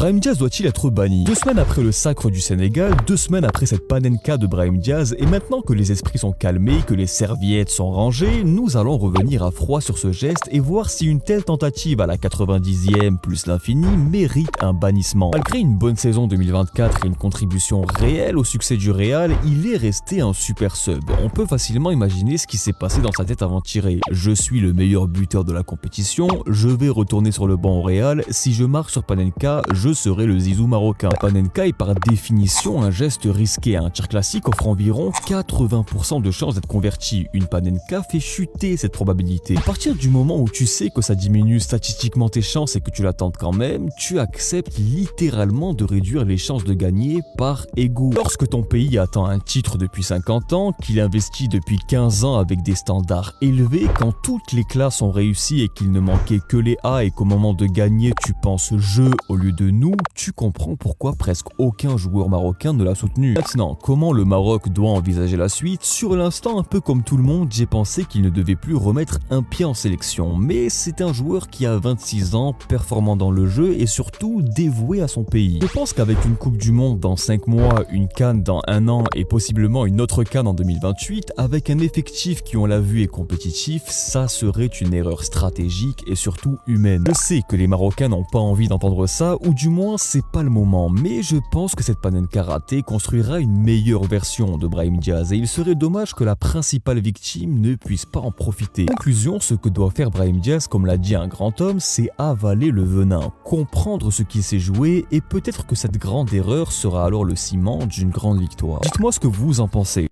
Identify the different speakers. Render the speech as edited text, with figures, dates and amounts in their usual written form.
Speaker 1: Brahim Diaz doit-il être banni? 2 semaines après le sacre du Sénégal, 2 semaines après cette panenka de Brahim Diaz, et maintenant que les esprits sont calmés, que les serviettes sont rangées, nous allons revenir à froid sur ce geste et voir si une telle tentative à la 90e plus l'infini mérite un bannissement. Malgré une bonne saison 2024 et une contribution réelle au succès du Real, il est resté un super sub. On peut facilement imaginer ce qui s'est passé dans sa tête avant de tirer. Je suis le meilleur buteur de la compétition, je vais retourner sur le banc au Real, si je marque sur Panenka, je serai le zizou marocain. Panenka est par définition un geste risqué. Un tir classique offre environ 80% de chances d'être converti. Une Panenka fait chuter cette probabilité. À partir du moment où tu sais que ça diminue statistiquement tes chances et que tu la tentes quand même, tu acceptes littéralement de réduire les chances de gagner par ego. Lorsque ton pays attend un titre depuis 50 ans, qu'il investit depuis 15 ans avec des standards élevés, quand toutes les classes ont réussi et qu'il ne manquait que les A et qu'au moment de gagner tu penses jeu au lieu de nous, tu comprends pourquoi presque aucun joueur marocain ne l'a soutenu. Maintenant, comment le Maroc doit envisager la suite? Sur l'instant, un peu comme tout le monde, j'ai pensé qu'il ne devait plus remettre un pied en sélection, mais c'est un joueur qui a 26 ans, performant dans le jeu et surtout dévoué à son pays. Je pense qu'avec une Coupe du Monde dans 5 mois, une CAN dans 1 an et possiblement une autre CAN en 2028, avec un effectif qui on l'a vu est compétitif, ça serait une erreur stratégique et surtout humaine. Je sais que les Marocains n'ont pas envie d'entendre ça, ou du moins c'est pas le moment, mais je pense que cette panenka ratée construira une meilleure version de Brahim Diaz et il serait dommage que la principale victime ne puisse pas en profiter. En conclusion, ce que doit faire Brahim Diaz, comme l'a dit un grand homme, c'est avaler le venin, comprendre ce qui s'est joué et peut-être que cette grande erreur sera alors le ciment d'une grande victoire. Dites-moi ce que vous en pensez.